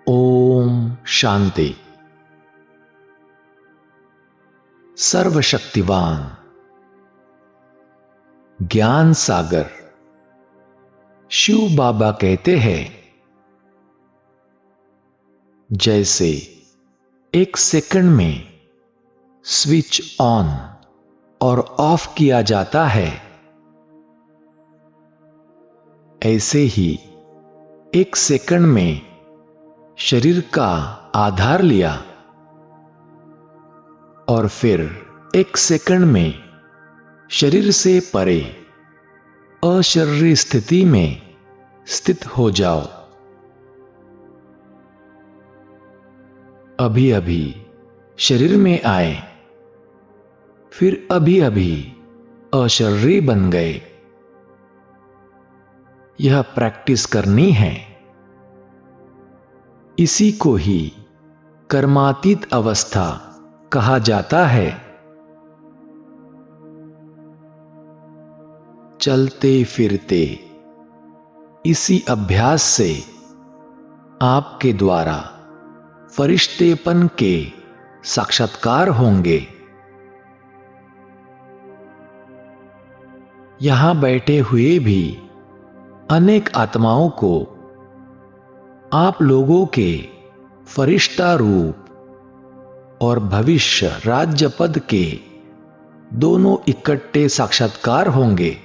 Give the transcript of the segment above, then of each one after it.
ओम शांति। सर्वशक्तिवान ज्ञान सागर शिव बाबा कहते हैं, जैसे एक सेकंड में स्विच ऑन और ऑफ किया जाता है, ऐसे ही एक सेकंड में शरीर का आधार लिया और फिर एक सेकंड में शरीर से परे अशरीरी स्थिति में स्थित हो जाओ। अभी अभी शरीर में आए, फिर अभी अभी अशरीरी बन गए। यह प्रैक्टिस करनी है। इसी को ही कर्मातीत अवस्था कहा जाता है। चलते फिरते इसी अभ्यास से आपके द्वारा फरिश्तेपन के साक्षात्कार होंगे। यहां बैठे हुए भी अनेक आत्माओं को आप लोगों के फरिश्ता रूप और भविष्य राज्य पद के दोनों इकट्ठे साक्षात्कार होंगे।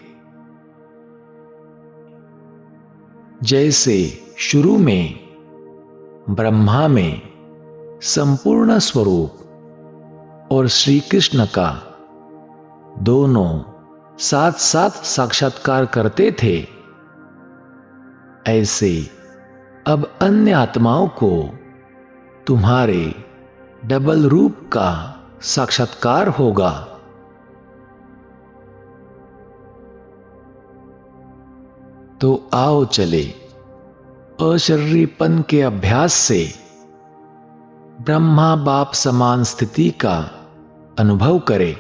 जैसे शुरू में ब्रह्मा में संपूर्ण स्वरूप और श्री कृष्ण का दोनों साथ साथ साक्षात्कार करते थे, ऐसे अब अन्य आत्माओं को तुम्हारे डबल रूप का साक्षात्कार होगा। तो आओ चले अशरीरीपन के अभ्यास से ब्रह्मा बाप समान स्थिति का अनुभव करें।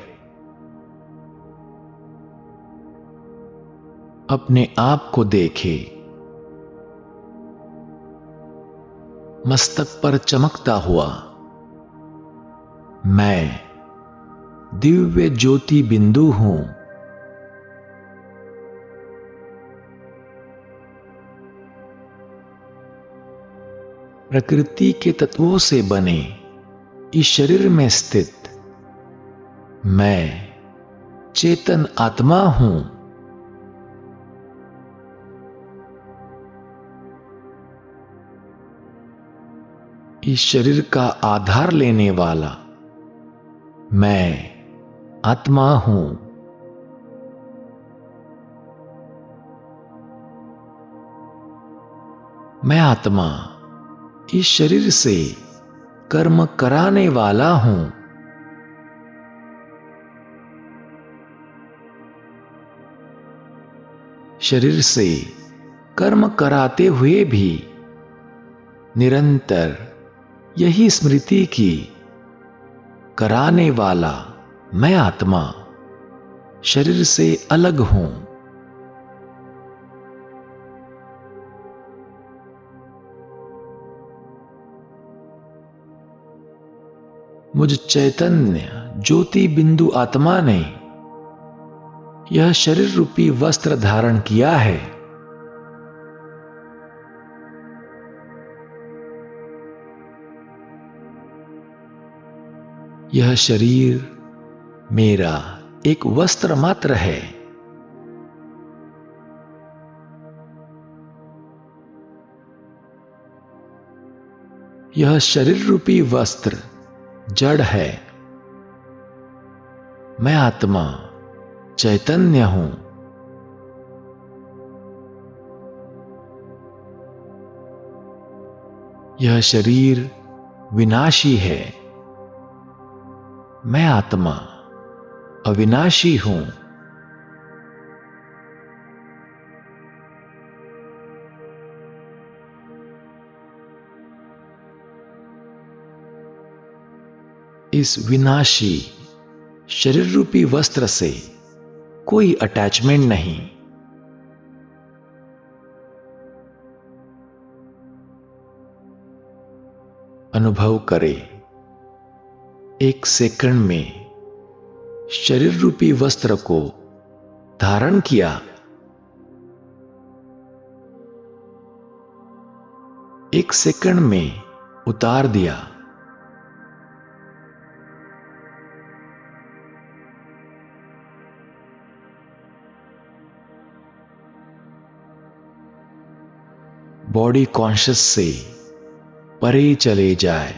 अपने आप को देखें। मस्तक पर चमकता हुआ मैं दिव्य ज्योति बिंदु हूं। प्रकृति के तत्वों से बने इस शरीर में स्थित मैं चेतन आत्मा हूं। इस शरीर का आधार लेने वाला मैं आत्मा हूं। मैं आत्मा इस शरीर से कर्म कराने वाला हूं। शरीर से कर्म कराते हुए भी निरंतर यही स्मृति की कराने वाला मैं आत्मा शरीर से अलग हूं। मुझ चैतन्य ज्योति बिंदु आत्मा ने यह शरीर रूपी वस्त्र धारण किया है। यह शरीर मेरा एक वस्त्र मात्र है। यह शरीर रूपी वस्त्र जड़ है। मैं आत्मा चैतन्य हूं। यह शरीर विनाशी है। मैं आत्मा अविनाशी हूं। इस विनाशी शरीर रूपी वस्त्र से कोई अटैचमेंट नहीं। अनुभव करें, एक सेकंड में शरीर रूपी वस्त्र को धारण किया, एक सेकंड में उतार दिया। बॉडी कॉन्शियस से परे चले जाए।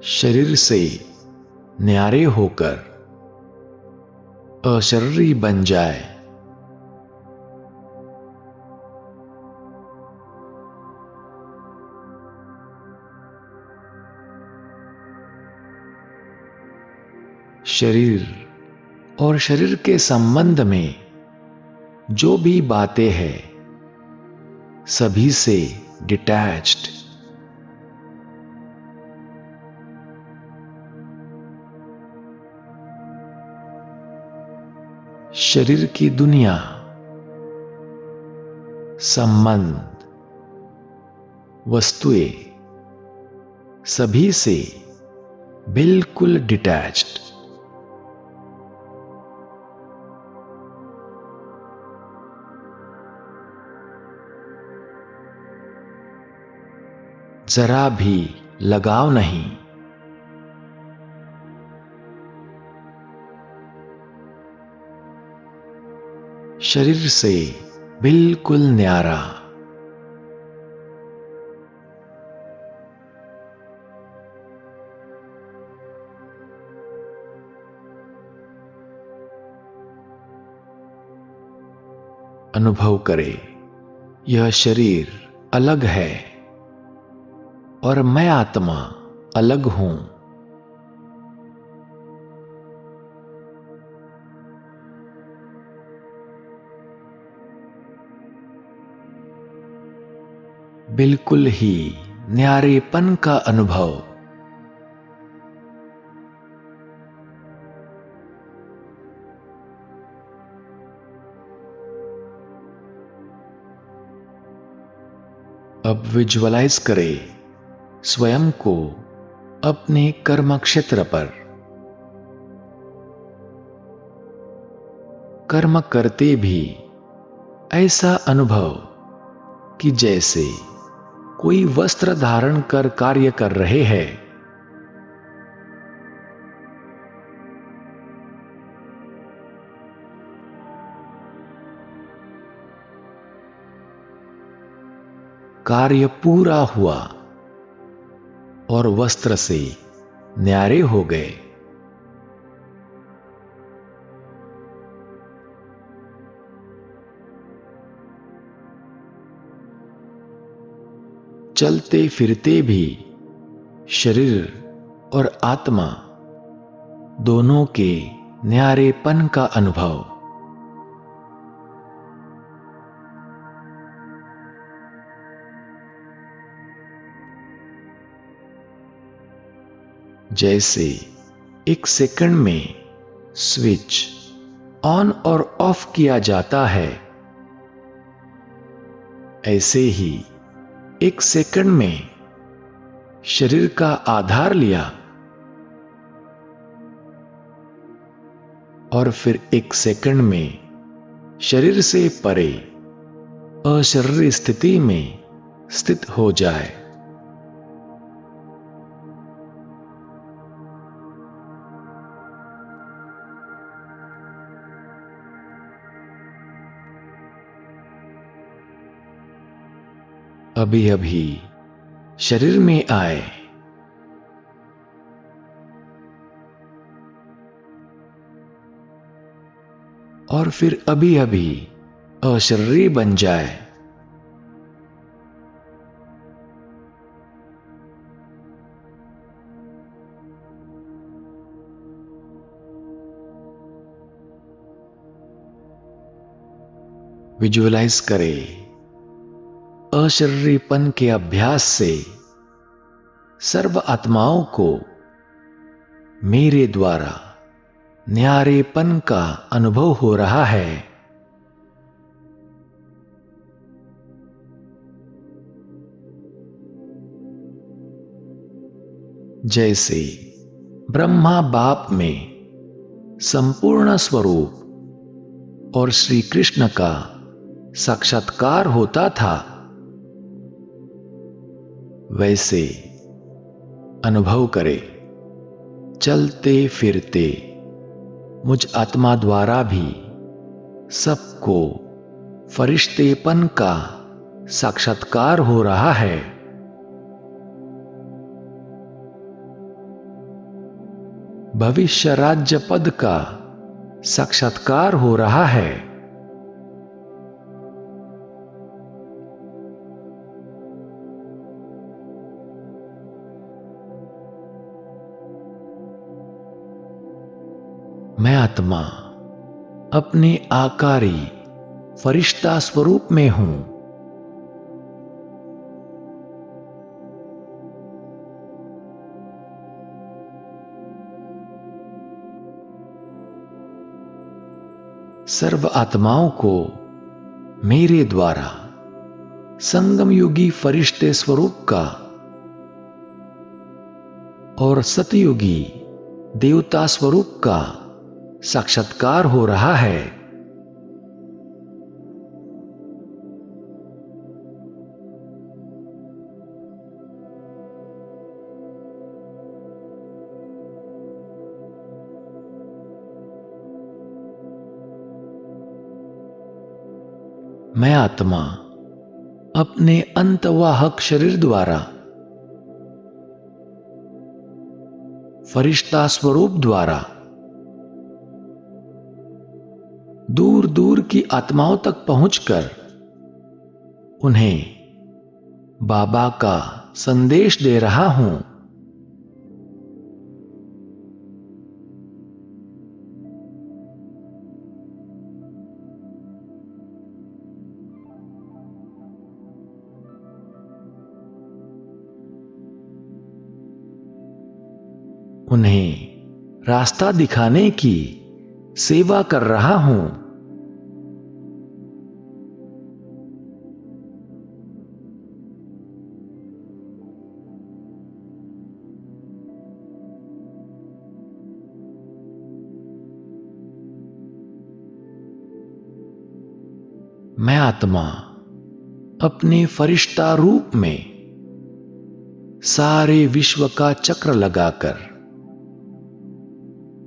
शरीर से न्यारे होकर अशरीरी बन जाए। शरीर और शरीर के संबंध में जो भी बातें हैं, सभी से डिटैच्ड। शरीर की दुनिया, संबंध, वस्तुएं, सभी से बिल्कुल डिटैच्ड। जरा भी लगाव नहीं। शरीर से बिल्कुल न्यारा। अनुभव करें, यह शरीर अलग है और मैं आत्मा अलग हूं। बिल्कुल ही न्यारेपन का अनुभव। अब विजुअलाइज करें स्वयं को अपने कर्म क्षेत्र पर। कर्म करते भी ऐसा अनुभव कि जैसे कोई वस्त्र धारण कर कार्य कर रहे हैं। कार्य पूरा हुआ और वस्त्र से न्यारे हो गए। चलते फिरते भी शरीर और आत्मा दोनों के न्यारेपन का अनुभव। जैसे एक सेकंड में स्विच ऑन और ऑफ किया जाता है, ऐसे ही एक सेकंड में शरीर का आधार लिया और फिर एक सेकंड में शरीर से परे अशरीरी स्थिति में स्थित हो जाए। अभी अभी शरीर में आए और फिर अभी अभी अशरीरी बन जाए। विजुअलाइज करें, अशरीरीपन के अभ्यास से सर्व आत्माओं को मेरे द्वारा न्यारेपन का अनुभव हो रहा है। जैसे ब्रह्मा बाप में संपूर्ण स्वरूप और श्री कृष्ण का साक्षात्कार होता था, वैसे अनुभव करे चलते फिरते मुझ आत्मा द्वारा भी सबको फरिश्तेपन का साक्षात्कार हो रहा है। भविष्य राज्य पद का साक्षात्कार हो रहा है। मैं आत्मा अपने आकारी फरिश्ता स्वरूप में हूं। सर्व आत्माओं को मेरे द्वारा संगम युगी फरिश्ते स्वरूप का और सतयुगी देवता स्वरूप का साक्षात्कार हो रहा है। मैं आत्मा अपने अंतवाहक शरीर द्वारा फरिश्ता स्वरूप द्वारा दूर दूर की आत्माओं तक पहुंचकर उन्हें बाबा का संदेश दे रहा हूं। उन्हें रास्ता दिखाने की सेवा कर रहा हूं। मैं आत्मा अपने फरिश्ता रूप में सारे विश्व का चक्र लगाकर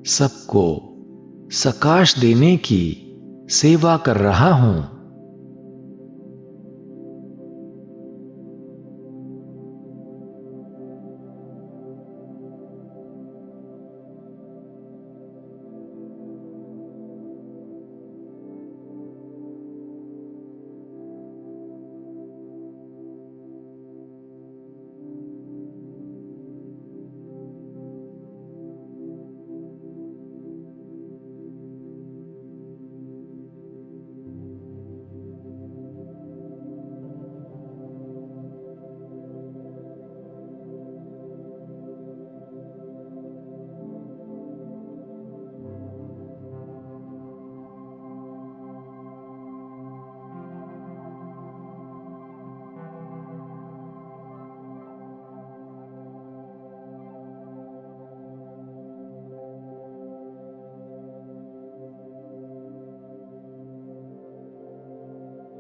सबको सकाश देने की सेवा कर रहा हूं।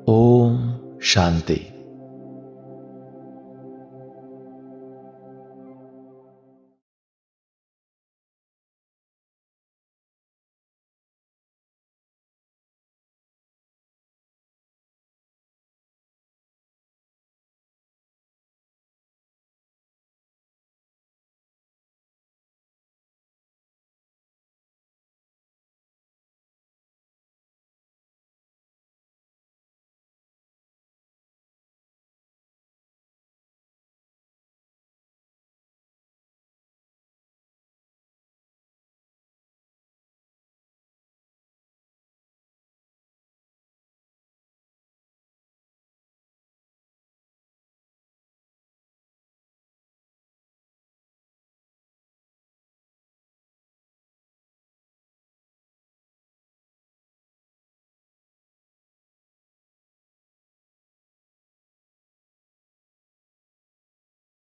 ओम शांति।